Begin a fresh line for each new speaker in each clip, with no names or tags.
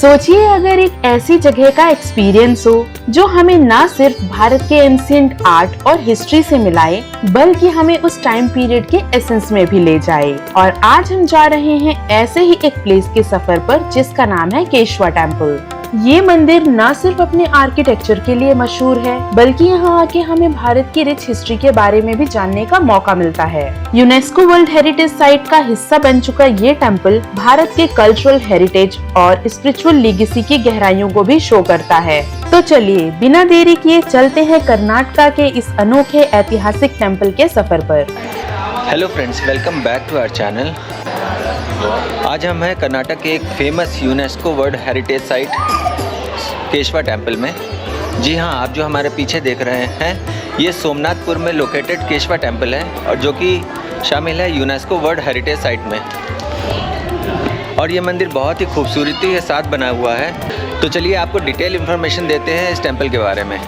सोचिए अगर एक ऐसी जगह का एक्सपीरियंस हो जो हमें ना सिर्फ भारत के एंशिएंट आर्ट और हिस्ट्री से मिलाए बल्कि हमें उस टाइम पीरियड के एसेंस में भी ले जाए। और आज हम जा रहे हैं ऐसे ही एक प्लेस के सफर पर जिसका नाम है केशवा टेम्पल। ये मंदिर न सिर्फ अपने आर्किटेक्चर के लिए मशहूर है बल्कि यहाँ आके हमें भारत की रिच हिस्ट्री के बारे में भी जानने का मौका मिलता है। यूनेस्को वर्ल्ड हेरिटेज साइट का हिस्सा बन चुका ये टेम्पल भारत के कल्चरल हेरिटेज और स्पिरिचुअल लीगेसी की गहराइयों को भी शो करता है। तो चलिए बिना देरी किए चलते हैं कर्नाटका के इस अनोखे ऐतिहासिक टेम्पल के सफर पर।
Hello friends, welcome back to our channel. आज हम हैं कर्नाटक के एक famous UNESCO world heritage site Keshava temple में। जी हाँ, आप जो हमारे पीछे देख रहे हैं ये सोमनाथपुर में लोकेटेड केशवा टेम्पल है और जो कि शामिल है यूनेस्को वर्ल्ड हेरिटेज साइट में। और ये मंदिर बहुत ही खूबसूरती के साथ बना हुआ है। तो चलिए आपको डिटेल इन्फॉर्मेशन देते हैं इस टेम्पल के बारे में।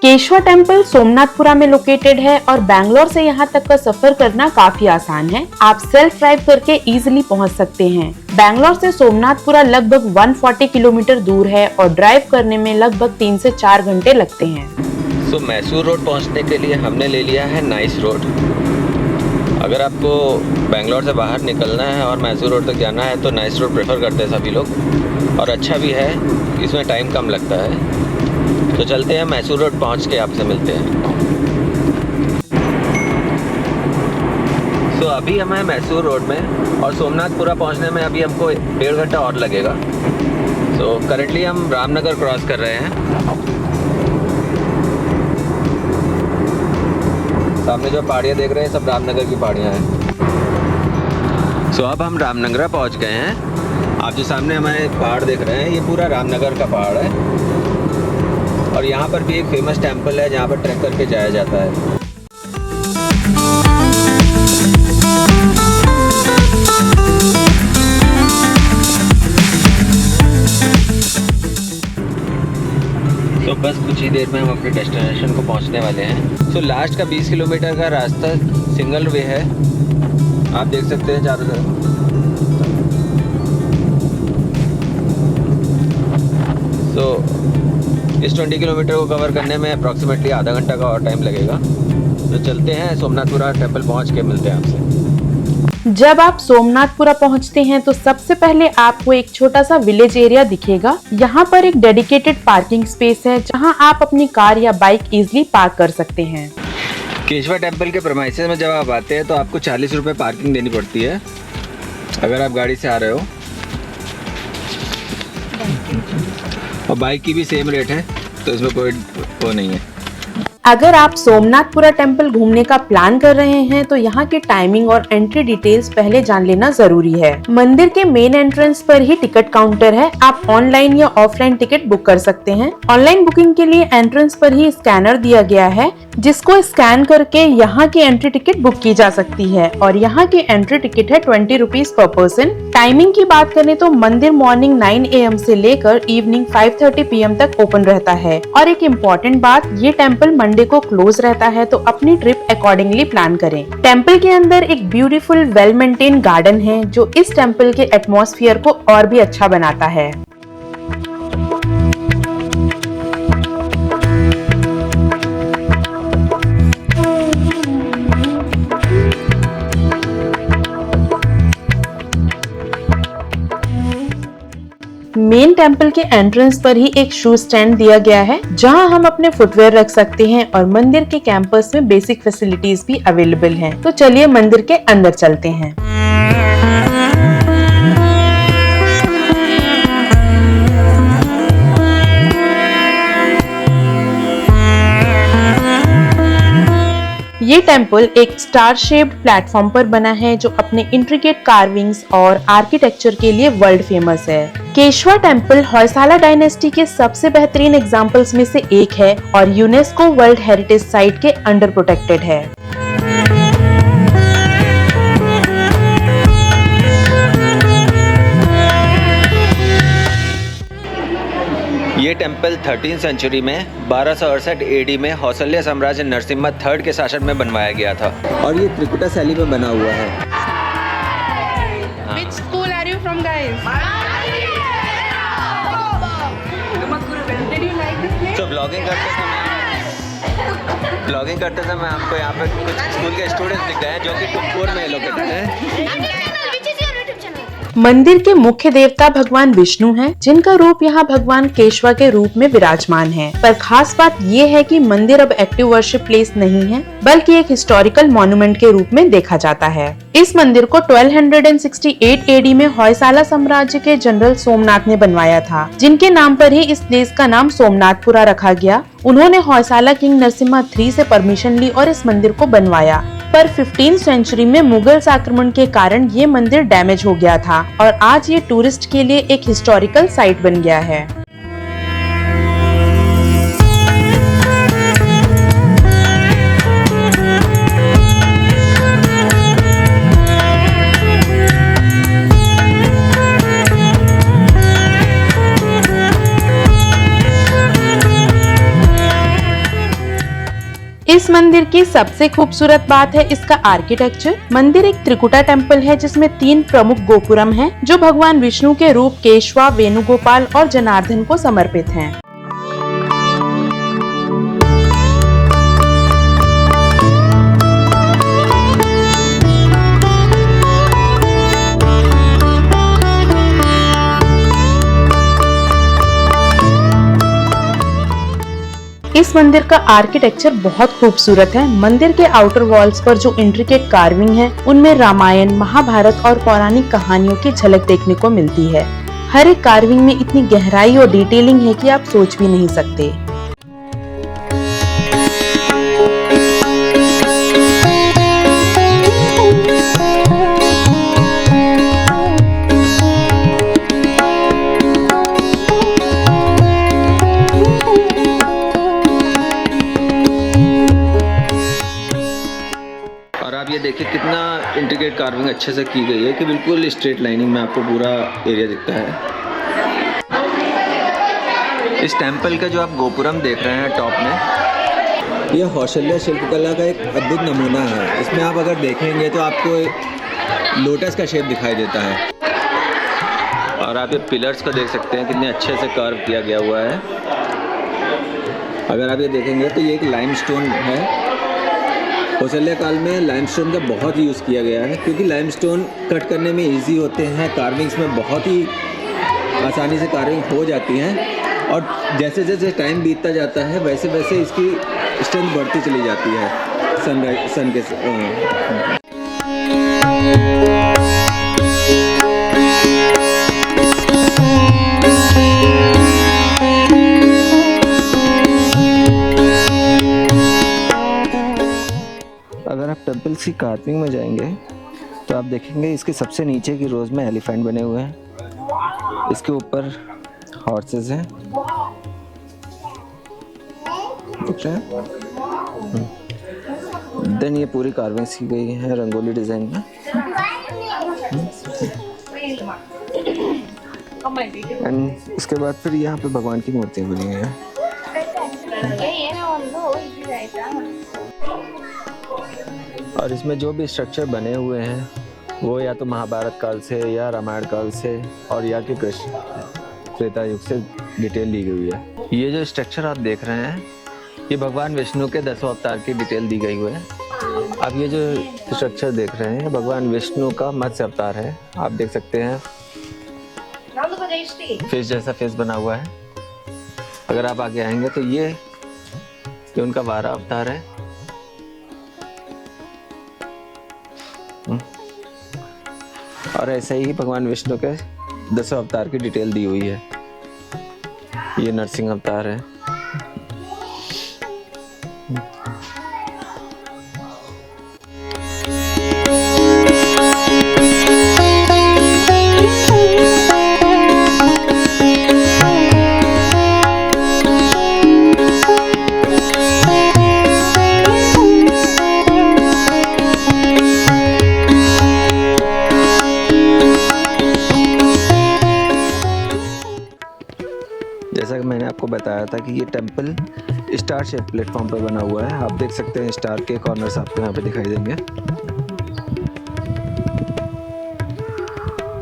केशवा टेम्पल सोमनाथपुरा में लोकेटेड है और बैंगलोर से यहाँ तक का सफर करना काफी आसान है। आप सेल्फ ड्राइव करके इजीली पहुँच सकते हैं। बैंगलोर से सोमनाथपुरा लगभग 140 किलोमीटर दूर है और ड्राइव करने में लगभग 3 से 4 घंटे लगते हैं।
तो मैसूर रोड पहुँचने के लिए हमने ले लिया है नाइस रोड। अगर आपको बैंगलोर से बाहर निकलना है और मैसूर रोड तक जाना है तो नाइस रोड प्रेफर करते हैं सभी लोग, और अच्छा भी है, इसमें टाइम कम लगता है। तो चलते हैं, मैसूर रोड पहुंच के आपसे मिलते हैं। तो अभी हम हैं मैसूर रोड में और सोमनाथपुरा पहुंचने में अभी हमको 1.5 घंटा और लगेगा। तो करेंटली हम रामनगर क्रॉस कर रहे हैं। सामने जो पहाड़ियाँ देख रहे हैं सब रामनगर की पहाड़ियाँ हैं। सो अब हम रामनगरा पहुंच गए हैं। आप जो सामने हमारे पहाड़ देख रहे हैं ये पूरा रामनगर का पहाड़ है और यहाँ पर भी एक फेमस टेम्पल है जहाँ पर ट्रैक करके जाया जाता है। तो बस कुछ ही देर में हम अपने डेस्टिनेशन को पहुँचने वाले हैं। तो लास्ट का 20 किलोमीटर का रास्ता सिंगल वे है, आप देख सकते हैं चारों तरफ। तो इस 20 किलोमीटर को कवर करने में अप्रॉक्सीमेटली आधा घंटा का और टाइम लगेगा। तो चलते हैं, सोमनाथपुरा टेम्पल पहुंच के मिलते हैं आपसे।
जब आप सोमनाथपुरा पहुंचते हैं तो सबसे पहले आपको एक छोटा सा विलेज एरिया दिखेगा। यहाँ पर एक डेडिकेटेड पार्किंग स्पेस है जहाँ आप अपनी कार या बाइक इजीली पार्क कर सकते हैं।
केशवा टेम्पल के प्रेमाइसेस में जब आप आते हैं तो आपको 40 रुपये पार्किंग देनी पड़ती है अगर आप गाड़ी से आ रहे हो, और बाइक की भी सेम रेट है, तो इसमें कोई वो नहीं है।
अगर आप सोमनाथपुरा टेम्पल घूमने का प्लान कर रहे हैं तो यहाँ की टाइमिंग और एंट्री डिटेल्स पहले जान लेना जरूरी है। मंदिर के मेन एंट्रेंस पर ही टिकट काउंटर है, आप ऑनलाइन या ऑफलाइन टिकट बुक कर सकते हैं। ऑनलाइन बुकिंग के लिए एंट्रेंस पर ही स्कैनर दिया गया है जिसको स्कैन करके यहाँ की एंट्री टिकट बुक की जा सकती है और यहाँ की एंट्री टिकट है 20 रुपीज पर पर्सन। टाइमिंग की बात करें तो मंदिर मॉर्निंग 9 AM से लेकर इवनिंग 5:30 PM तक ओपन रहता है। और एक इम्पोर्टेंट बात, ये टेम्पल मंडे को क्लोज रहता है, तो अपनी ट्रिप अकॉर्डिंगली प्लान करें। टेम्पल के अंदर एक ब्यूटीफुल वेल मेंटेन गार्डन है जो इस टेम्पल के एटमॉस्फेयर को और भी अच्छा बनाता है। मेन टेम्पल के एंट्रेंस पर ही एक शू स्टैंड दिया गया है जहां हम अपने फुटवेयर रख सकते हैं और मंदिर के कैंपस में बेसिक फैसिलिटीज भी अवेलेबल हैं। तो चलिए मंदिर के अंदर चलते हैं। ये टेम्पल एक स्टार शेप्ड प्लेटफॉर्म पर बना है जो अपने इंट्रिकेट कार्विंग्स और आर्किटेक्चर के लिए वर्ल्ड फेमस है। केशवा टेम्पल होयसाला डायनेस्टी के सबसे बेहतरीन एग्जाम्पल्स में से एक है और यूनेस्को वर्ल्ड हेरिटेज साइट के अंडर प्रोटेक्टेड है।
ये टेम्पल 13वीं सेंचुरी में 1268 AD में हौसल्या साम्राज्य नरसिम्हा III के शासन में बनवाया गया था और ये त्रिकुटा शैली में बना हुआ है।
Which school are you from, guys?
Blogging करते समय आपको यहाँ पे कुछ स्कूल के स्टूडेंट्स दिख गए हैं जो कि टुमकुर में लोकेटेड हैं।
मंदिर के मुख्य देवता भगवान विष्णु हैं, जिनका रूप यहाँ भगवान केशवा के रूप में विराजमान है। पर खास बात ये है कि मंदिर अब एक्टिव वर्शिप प्लेस नहीं है, बल्कि एक हिस्टोरिकल मॉन्यूमेंट के रूप में देखा जाता है। इस मंदिर को 1268 एडी में होयसाला साम्राज्य के जनरल सोमनाथ ने बनवाया था, जिनके नाम पर ही इस प्लेस का नाम सोमनाथपुरा रखा गया। उन्होंने होयसाला किंग नरसिम्हा III से परमिशन ली और इस मंदिर को बनवाया। पर 15वीं सेंचुरी में मुगल आक्रमण के कारण ये मंदिर डैमेज हो गया था और आज ये टूरिस्ट के लिए एक हिस्टोरिकल साइट बन गया है। इस मंदिर की सबसे खूबसूरत बात है इसका आर्किटेक्चर। मंदिर एक त्रिकुटा टेम्पल है जिसमें 3 प्रमुख गोपुरम हैं, जो भगवान विष्णु के रूप केशवा, वेणुगोपाल और जनार्दन को समर्पित हैं। इस मंदिर का आर्किटेक्चर बहुत खूबसूरत है। मंदिर के आउटर वॉल्स पर जो इंट्रिकेट कार्विंग है, उनमें रामायण, महाभारत और पौराणिक कहानियों की झलक देखने को मिलती है। हर एक कार्विंग में इतनी गहराई और डिटेलिंग है कि आप सोच भी नहीं सकते।
ये देखिए कितना इंट्रिकेट कार्विंग अच्छे से की गई है कि बिल्कुल स्ट्रेट लाइनिंग में आपको पूरा एरिया दिखता है। इस टेंपल का जो आप गोपुरम देख रहे हैं टॉप में, यह कौशल्या शिल्पकला का एक अद्भुत नमूना है। इसमें आप अगर देखेंगे तो आपको लोटस का शेप दिखाई देता है और आप ये पिलर्स को देख सकते हैं कितने अच्छे से कार्व किया गया हुआ है। अगर आप ये देखेंगे तो ये एक लाइमस्टोन है। कौशल्या काल में लाइमस्टोन का बहुत यूज़ किया गया है क्योंकि लाइमस्टोन कट करने में इजी होते हैं, कार्विंग्स में बहुत ही आसानी से कार्विंग हो जाती हैं और जैसे जैसे टाइम बीतता जाता है वैसे वैसे इसकी स्ट्रेंथ बढ़ती चली जाती है सन के अगर आप टेंपल की कार्विंग में जाएंगे तो आप देखेंगे इसके सबसे नीचे की रोज में एलिफेंट बने हुए हैं, इसके ऊपर हॉर्सेस हैं, देख रहे हैं। देन ये पूरी कार्विंग्स की गई है रंगोली डिजाइन में। एंड उसके बाद फिर यहाँ पे भगवान की मूर्तियाँ बनी हुई हैं। और इसमें जो भी स्ट्रक्चर बने हुए हैं वो या तो महाभारत काल से या रामायण काल से और या कि कृष्ण त्रेता युग से डिटेल ली गई है। ये जो स्ट्रक्चर आप देख रहे हैं ये भगवान विष्णु के 10 अवतार की डिटेल दी गई हुई है। आप ये जो स्ट्रक्चर देख रहे हैं भगवान विष्णु का मत्स्य अवतार है। आप देख सकते हैं फेस जैसा फेस बना हुआ है। अगर आप आगे आएंगे तो ये उनका वारा अवतार है। और ऐसे ही भगवान विष्णु के 10 अवतार की डिटेल दी हुई है। ये नरसिंह अवतार है। जैसा कि मैंने आपको बताया था कि ये टेंपल स्टार शेप प्लेटफॉर्म पर बना हुआ है। आप देख सकते हैं स्टार के कॉर्नर्स आपको यहाँ पे दिखाई देंगे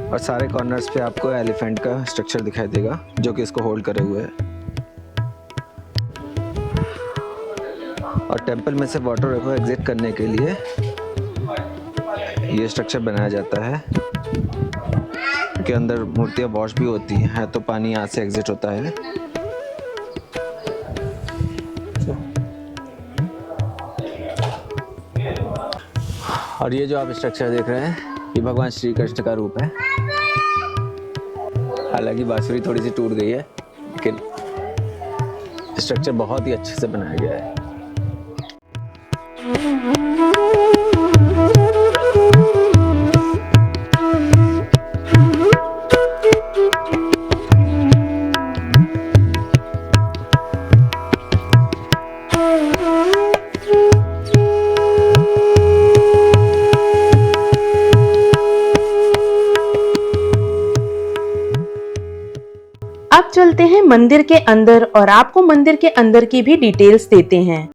और सारे कॉर्नर्स पे आपको एलिफेंट का स्ट्रक्चर दिखाई देगा जो कि इसको होल्ड करे हुए है। और टेंपल में से वाटर को एग्जिट करने के लिए ये स्ट्रक्चर बनाया जाता है के अंदर मूर्तियाँ वॉश भी होती हैं तो पानी यहाँ से एग्जिट होता है। और ये जो आप स्ट्रक्चर देख रहे हैं ये भगवान श्री कृष्ण का रूप है। हालांकि बांसुरी थोड़ी सी टूट गई है लेकिन स्ट्रक्चर बहुत ही अच्छे से बनाया गया है।
अब चलते हैं मंदिर के अंदर और आपको मंदिर के अंदर की भी डिटेल्स देते हैं।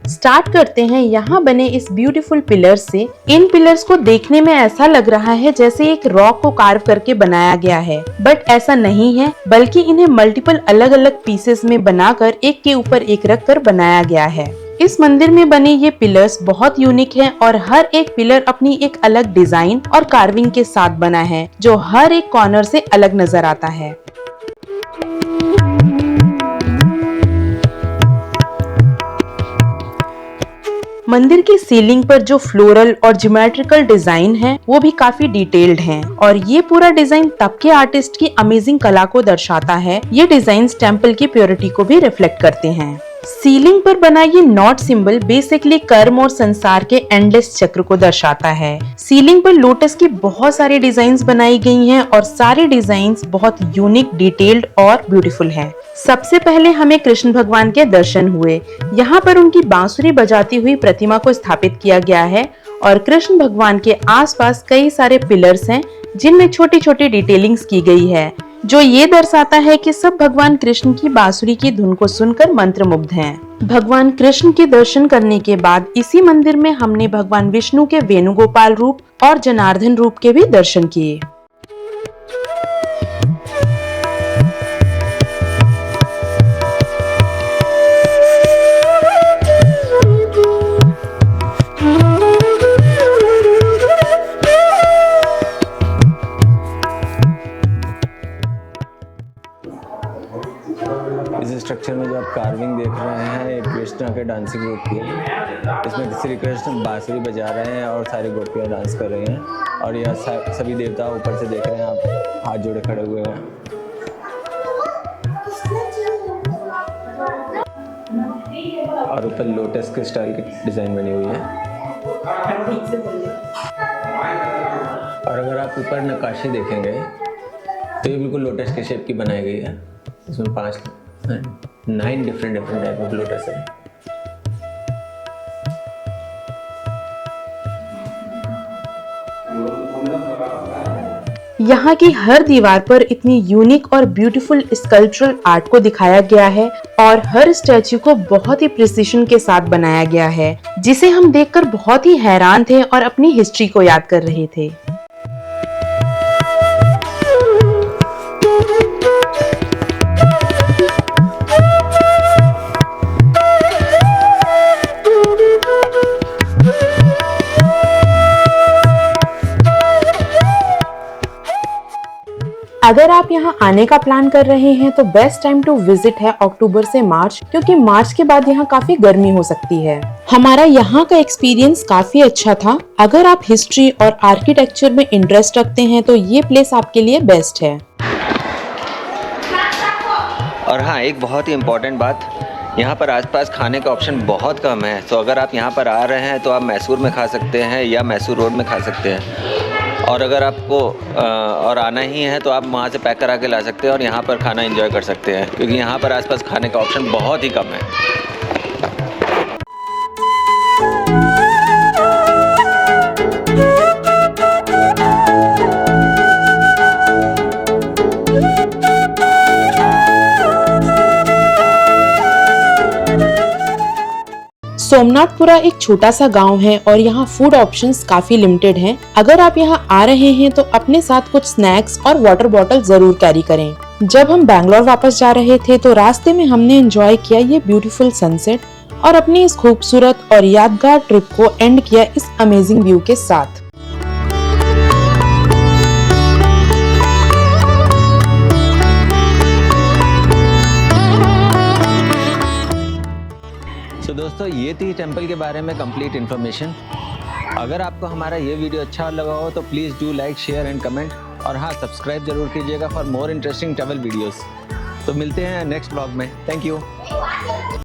स्टार्ट करते हैं यहाँ बने इस ब्यूटीफुल पिलर्स से। इन पिलर्स को देखने में ऐसा लग रहा है जैसे एक रॉक को कार्व करके बनाया गया है, बट ऐसा नहीं है, बल्कि इन्हें मल्टीपल अलग अलग पीसेस में बनाकर एक के ऊपर एक रख कर बनाया गया है। इस मंदिर में बने ये पिलर्स बहुत यूनिक हैं और हर एक पिलर अपनी एक अलग डिजाइन और कार्विंग के साथ बना है जो हर एक कॉर्नर से अलग नजर आता है। मंदिर की सीलिंग पर जो फ्लोरल और ज्योमेट्रिकल डिजाइन है वो भी काफी डिटेल्ड हैं और ये पूरा डिजाइन तब के आर्टिस्ट की अमेजिंग कला को दर्शाता है। ये डिजाइन टेम्पल की प्योरिटी को भी रिफ्लेक्ट करते हैं। सीलिंग पर बना ये नॉट सिंबल बेसिकली कर्म और संसार के एंडलेस चक्र को दर्शाता है। सीलिंग पर लोटस की बहुत सारी डिजाइन्स बनाई गई हैं और सारी डिजाइन्स बहुत यूनिक, डिटेल्ड और ब्यूटीफुल हैं। सबसे पहले हमें कृष्ण भगवान के दर्शन हुए। यहाँ पर उनकी बांसुरी बजाती हुई प्रतिमा को स्थापित किया गया है और कृष्ण भगवान के आसपास कई सारे पिलर्स हैं जिनमें छोटी छोटी डिटेलिंग्स की गई है जो ये दर्शाता है कि सब भगवान कृष्ण की बांसुरी की धुन को सुनकर मंत्रमुग्ध हैं। भगवान कृष्ण के दर्शन करने के बाद इसी मंदिर में हमने भगवान विष्णु के वेणुगोपाल रूप और जनार्दन रूप के भी दर्शन किए।
इस स्ट्रक्चर में जो आप कार्विंग देख रहे हैं ये कृष्णा के डांसिंग रूप की है। इसमें श्री कृष्ण बांसुरी बजा रहे हैं और सारी गोपियाँ डांस कर रही हैं और यह सभी देवता ऊपर से देख रहे हैं, आप हाथ जोड़े खड़े हुए हैं। और ऊपर लोटस के स्टाइल की डिजाइन बनी हुई है। और अगर आप ऊपर नक्काशी देखेंगे तो ये बिल्कुल लोटस के शेप की बनाई गई है। इसमें 9 डिफरेंट टाइप ऑफ लोटस है।
यहाँ की हर दीवार पर इतनी यूनिक और ब्यूटीफुल स्कल्पचरल आर्ट को दिखाया गया है और हर स्टैच्यू को बहुत ही प्रिसिशन के साथ बनाया गया है जिसे हम देखकर बहुत ही हैरान थे और अपनी हिस्ट्री को याद कर रहे थे। अगर आप यहाँ आने का प्लान कर रहे हैं तो बेस्ट टाइम टू विजिट है अक्टूबर से मार्च, क्योंकि मार्च के बाद यहाँ काफी गर्मी हो सकती है। हमारा यहाँ का एक्सपीरियंस काफी अच्छा था। अगर आप हिस्ट्री और आर्किटेक्चर में इंटरेस्ट रखते हैं तो ये प्लेस आपके लिए बेस्ट है।
और हाँ, एक बहुत ही इम्पोर्टेंट बात, यहाँ पर आसपास खाने का ऑप्शन बहुत कम है। तो अगर आप यहाँ पर आ रहे हैं तो आप मैसूर में खा सकते हैं या मैसूर रोड में खा सकते हैं। और अगर आपको और आना ही है तो आप वहाँ से पैक करा के ला सकते हैं और यहाँ पर खाना एंजॉय कर सकते हैं, क्योंकि यहाँ पर आसपास खाने का ऑप्शन बहुत ही कम है।
सोमनाथपुरा एक छोटा सा गांव है और यहाँ फूड ऑप्शंस काफी लिमिटेड हैं। अगर आप यहाँ आ रहे हैं तो अपने साथ कुछ स्नैक्स और वाटर बॉटल जरूर कैरी करें। जब हम बैंगलोर वापस जा रहे थे तो रास्ते में हमने एंजॉय किया ये ब्यूटीफुल सनसेट और अपनी इस खूबसूरत और यादगार ट्रिप को एंड किया इस अमेजिंग व्यू के साथ।
तो दोस्तों ये थी टेंपल के बारे में कंप्लीट इन्फॉर्मेशन। अगर आपको हमारा ये वीडियो अच्छा लगा हो तो please do like, share and comment, और हाँ, सब्सक्राइब जरूर कीजिएगा for more interesting travel videos. तो मिलते हैं नेक्स्ट ब्लॉग में। Thank you.